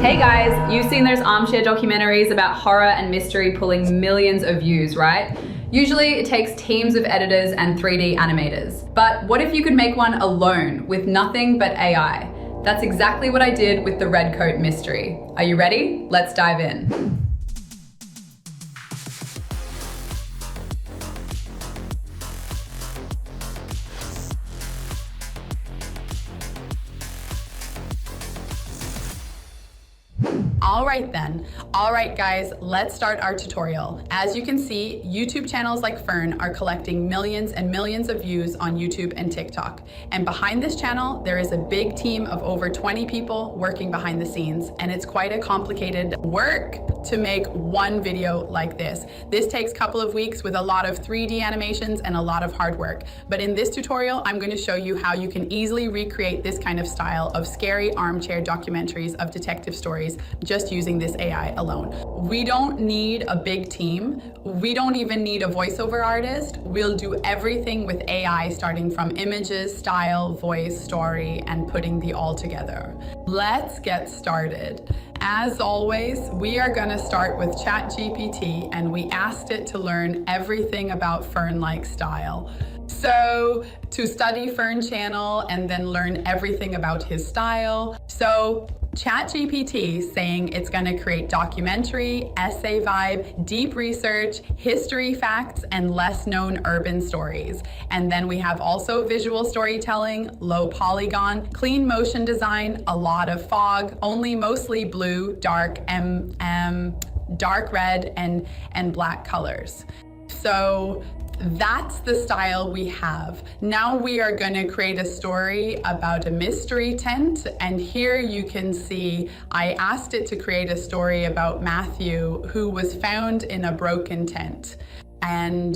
Hey guys, you've seen those armchair documentaries about horror and mystery pulling millions of views, right? Usually it takes teams of editors and 3D animators. But what if you could make one alone with nothing but AI? That's exactly what I did with the Red Coat Mystery. Are you ready? Let's dive in. All right guys, let's start our tutorial. As you can see, YouTube channels like Fern are collecting millions and millions of views on YouTube and TikTok. And behind this channel, there is a big team of over 20 people working behind the scenes. And it's quite a complicated work to make one video like this. This takes a couple of weeks with a lot of 3D animations and a lot of hard work. But in this tutorial, I'm going to show you how you can easily recreate this kind of style of scary armchair documentaries of detective stories just using this AI alone. We don't need a big team. We don't even need a voiceover artist. We'll do everything with AI, starting from images, style, voice, story, and putting the all together. Let's get started. As always, we are going to start with ChatGPT, and we asked it to learn everything about Fern-like style. So to study Fern channel and then learn everything about his style. So ChatGPT saying it's going to create documentary, essay vibe, deep research, history facts, and less known urban stories. And then we have also visual storytelling, low polygon, clean motion design, a lot of fog, only mostly blue, dark, dark red, and black colors. So that's the style we have. Now we are going to create a story about a mystery tent, and here you can see I asked it to create a story about Matthew, who was found in a broken tent. And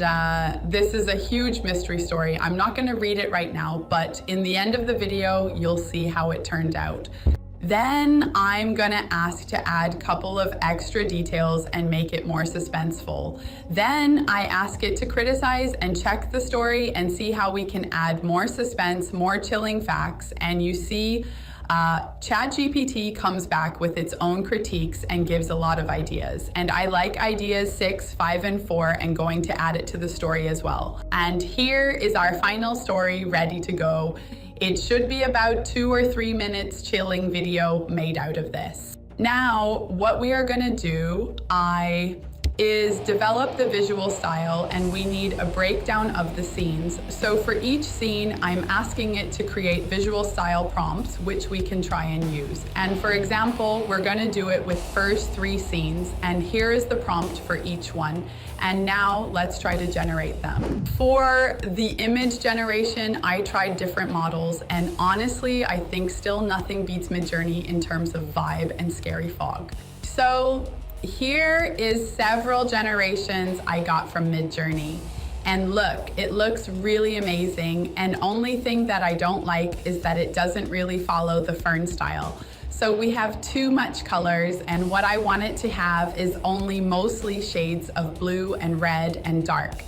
this is a huge mystery story. I'm not going to read it right now, but in the end of the video, you'll see how it turned out. Then I'm gonna ask to add a couple of extra details and make it more suspenseful. Then I ask it to criticize and check the story and see how we can add more suspense, more chilling facts. And you see ChatGPT comes back with its own critiques and gives a lot of ideas. And I like ideas 6, 5, and 4 and going to add it to the story as well. And here is our final story ready to go. It should be about 2 or 3 minutes chilling video made out of this. Now, what we are gonna do, is develop the visual style, and we need a breakdown of the scenes. So for each scene, I'm asking it to create visual style prompts, which we can try and use. And for example, we're gonna do it with first 3 scenes, and here is the prompt for each one. And now let's try to generate them. For the image generation, I tried different models, and honestly, I think still nothing beats Midjourney in terms of vibe and scary fog. So here is several generations I got from Midjourney. And look, it looks really amazing. And only thing that I don't like is that it doesn't really follow the Fern style. So we have too much colors, and what I want it to have is only mostly shades of blue and red and dark.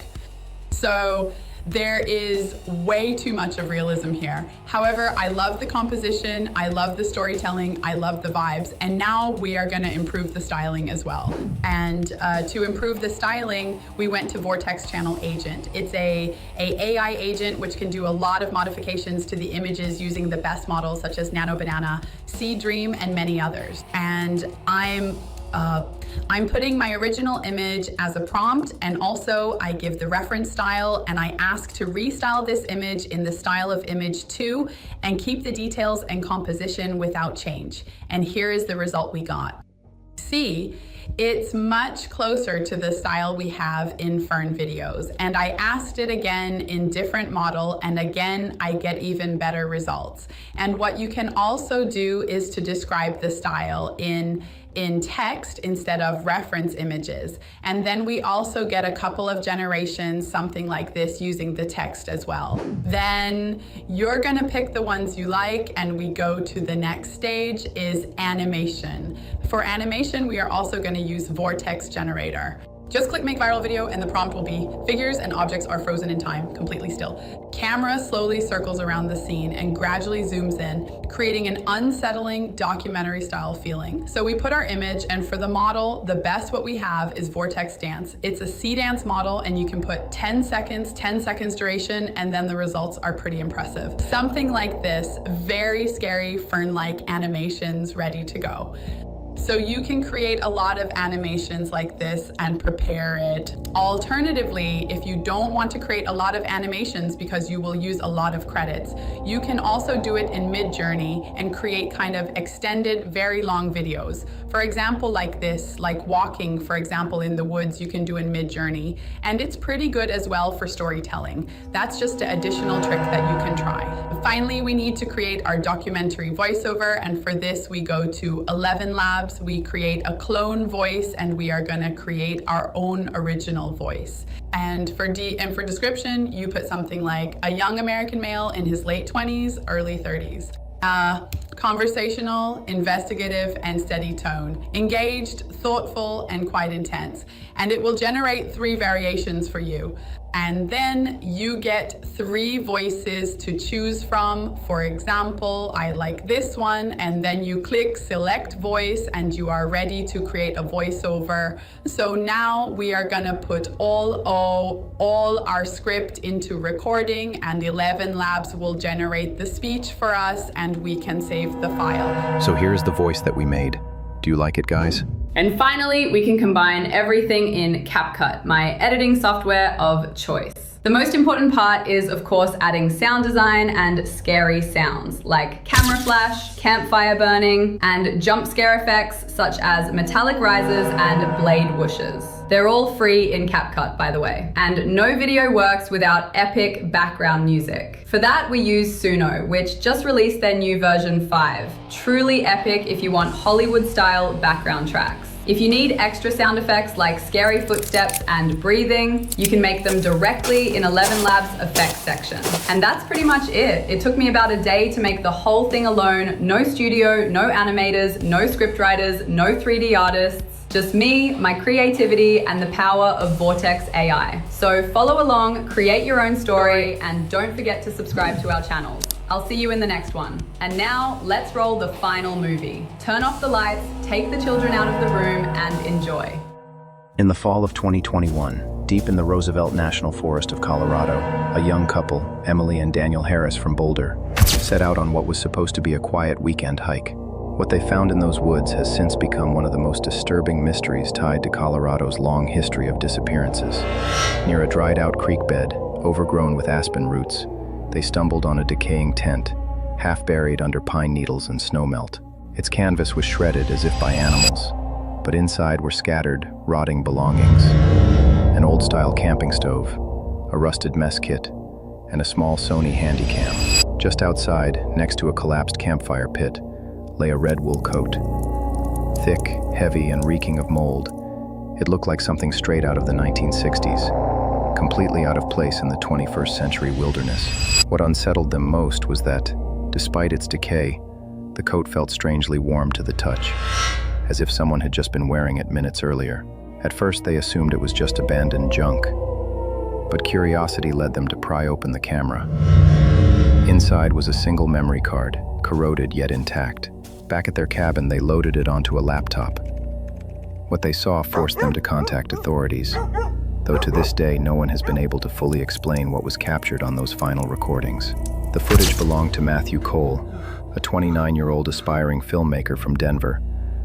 So there is way too much of realism here. However, I love the composition, I love the storytelling, I love the vibes, and now we are gonna improve the styling as well. And to improve the styling, we went to Vortex Channel Agent. It's a AI agent which can do a lot of modifications to the images using the best models such as Nano Banana, Seed Dream, and many others. And I'm putting my original image as a prompt, and also I give the reference style, and I ask to restyle this image in the style of image 2 and keep the details and composition without change. And here is the result we got. See, it's much closer to the style we have in Fern videos. And I asked it again in different model, and again, I get even better results. And what you can also do is to describe the style in text instead of reference images. And then we also get a couple of generations, something like this, using the text as well. Then you're gonna pick the ones you like, and we go to the next stage is animation. For animation, we are also gonna use Vortex Generator. Just click make viral video and the prompt will be figures and objects are frozen in time, completely still. Camera slowly circles around the scene and gradually zooms in, creating an unsettling documentary style feeling. So we put our image, and for the model, the best what we have is Vortex Dance. It's a sea dance model and you can put 10 seconds duration, and then the results are pretty impressive. Something like this, very scary Fern-like animations ready to go. So you can create a lot of animations like this and prepare it. Alternatively, if you don't want to create a lot of animations because you will use a lot of credits, you can also do it in Mid-Journey and create kind of extended, very long videos. For example, like this, like walking, for example, in the woods, you can do in Mid-Journey. And it's pretty good as well for storytelling. That's just an additional trick that you can try. Finally, we need to create our documentary voiceover, and for this we go to 11 Labs. We create a clone voice and we are going to create our own original voice. And for description, you put something like a young American male in his late 20s, early 30s. Conversational, investigative, and steady tone. Engaged, thoughtful, and quite intense. And it will generate 3 variations for you. And then you get 3 voices to choose from. For example, I like this one, and then you click select voice and you are ready to create a voiceover. So now we are gonna put all our script into recording, and 11 Labs will generate the speech for us and we can save the file. So here's the voice that we made. Do you like it, guys? And finally, we can combine everything in CapCut, my editing software of choice. The most important part is, of course, adding sound design and scary sounds like camera flash, campfire burning, and jump scare effects such as metallic rises and blade whooshes. They're all free in CapCut, by the way. And no video works without epic background music. For that, we use Suno, which just released their new version 5. Truly epic if you want Hollywood-style background tracks. If you need extra sound effects like scary footsteps and breathing, you can make them directly in 11 Labs effects section. And that's pretty much it. It took me about a day to make the whole thing alone. No studio, no animators, no scriptwriters, no 3D artists. Just me, my creativity, and the power of Vortex AI. So follow along, create your own story, and don't forget to subscribe to our channels. I'll see you in the next one. And now, let's roll the final movie. Turn off the lights, take the children out of the room, and enjoy. In the fall of 2021, deep in the Roosevelt National Forest of Colorado, a young couple, Emily and Daniel Harris from Boulder, set out on what was supposed to be a quiet weekend hike. What they found in those woods has since become one of the most disturbing mysteries tied to Colorado's long history of disappearances. Near a dried-out creek bed, overgrown with aspen roots, they stumbled on a decaying tent, half buried under pine needles and snowmelt. Its canvas was shredded as if by animals, but inside were scattered, rotting belongings. An old-style camping stove, a rusted mess kit, and a small Sony Handycam. Just outside, next to a collapsed campfire pit, lay a red wool coat. Thick, heavy, and reeking of mold, it looked like something straight out of the 1960s, completely out of place in the 21st century wilderness. What unsettled them most was that, despite its decay, the coat felt strangely warm to the touch, as if someone had just been wearing it minutes earlier. At first, they assumed it was just abandoned junk, but curiosity led them to pry open the camera. Inside was a single memory card, corroded yet intact. Back at their cabin, they loaded it onto a laptop. What they saw forced them to contact authorities, though to this day no one has been able to fully explain what was captured on those final recordings. The footage belonged to Matthew Cole, a 29-year-old aspiring filmmaker from Denver,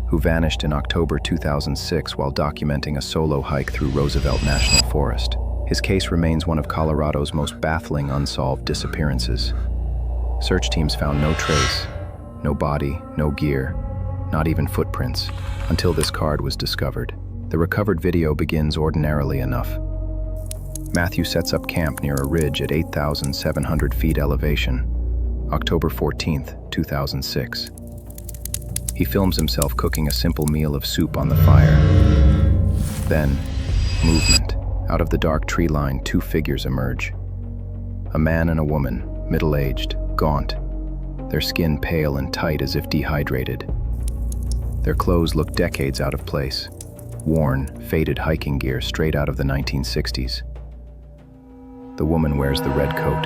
who vanished in October 2006 while documenting a solo hike through Roosevelt National Forest. His case remains one of Colorado's most baffling unsolved disappearances. Search teams found no trace, no body, no gear, not even footprints, until this card was discovered. The recovered video begins ordinarily enough. Matthew sets up camp near a ridge at 8,700 feet elevation, October 14th, 2006. He films himself cooking a simple meal of soup on the fire. Then, movement. Out of the dark tree line, 2 figures emerge. A man and a woman, middle-aged, gaunt, their skin pale and tight as if dehydrated. Their clothes look decades out of place. worn, faded hiking gear straight out of the 1960s. The woman wears the red coat.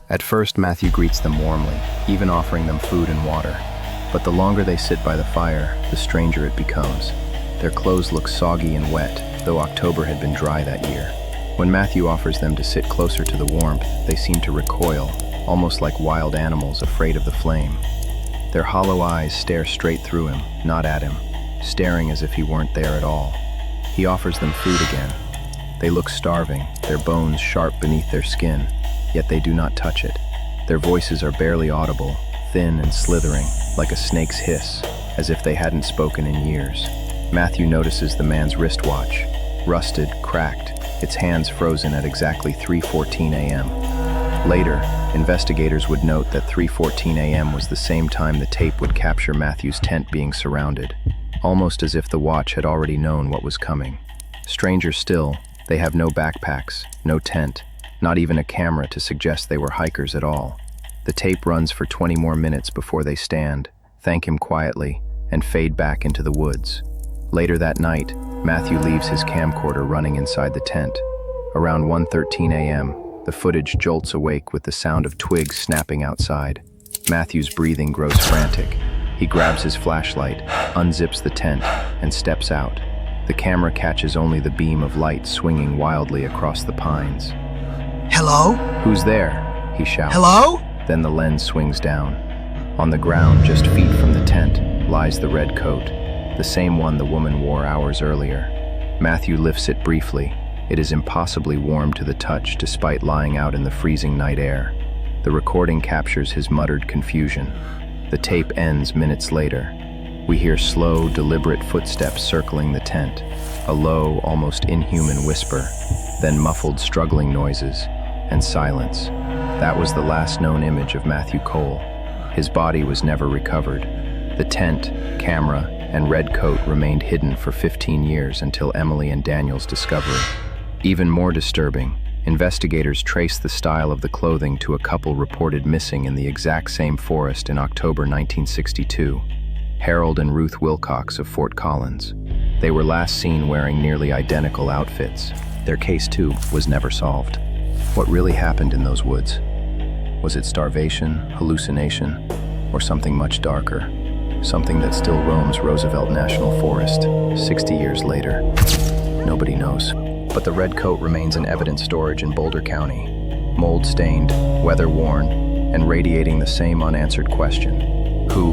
At first, Matthew greets them warmly, even offering them food and water. But the longer they sit by the fire, the stranger it becomes. Their clothes look soggy and wet, though October had been dry that year. When Matthew offers them to sit closer to the warmth, they seem to recoil, almost like wild animals afraid of the flame. Their hollow eyes stare straight through him, not at him, staring as if he weren't there at all. He offers them food again. They look starving, their bones sharp beneath their skin, yet they do not touch it. Their voices are barely audible, thin and slithering, like a snake's hiss, as if they hadn't spoken in years. Matthew notices the man's wristwatch, rusted, cracked, its hands frozen at exactly 3:14 a.m. Later, investigators would note that 3:14 a.m. was the same time the tape would capture Matthew's tent being surrounded, almost as if the watch had already known what was coming. Stranger still, they have no backpacks, no tent, not even a camera to suggest they were hikers at all. The tape runs for 20 more minutes before they stand, thank him quietly, and fade back into the woods. Later that night, Matthew leaves his camcorder running inside the tent. Around 1:13 a.m., the footage jolts awake with the sound of twigs snapping outside. Matthew's breathing grows frantic. He grabs his flashlight, unzips the tent, and steps out. The camera catches only the beam of light swinging wildly across the pines. Hello? "Who's there?" he shouts. Hello? Then the lens swings down. On the ground, just feet from the tent, lies the red coat, the same one the woman wore hours earlier. Matthew lifts it briefly. It is impossibly warm to the touch despite lying out in the freezing night air. The recording captures his muttered confusion. The tape ends minutes later. We hear slow, deliberate footsteps circling the tent, a low, almost inhuman whisper, then muffled, struggling noises, and silence. That was the last known image of Matthew Cole. His body was never recovered. The tent, camera, and red coat remained hidden for 15 years until Emily and Daniel's discovery. Even more disturbing, investigators traced the style of the clothing to a couple reported missing in the exact same forest in October 1962, Harold and Ruth Wilcox of Fort Collins. They were last seen wearing nearly identical outfits. Their case, too, was never solved. What really happened in those woods? Was it starvation, hallucination, or something much darker? Something that still roams Roosevelt National Forest 60 years later. Nobody knows. But the red coat remains in evidence storage in Boulder County, mold-stained, weather-worn, and radiating the same unanswered question: who,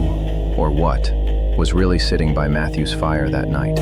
or what, was really sitting by Matthew's fire that night?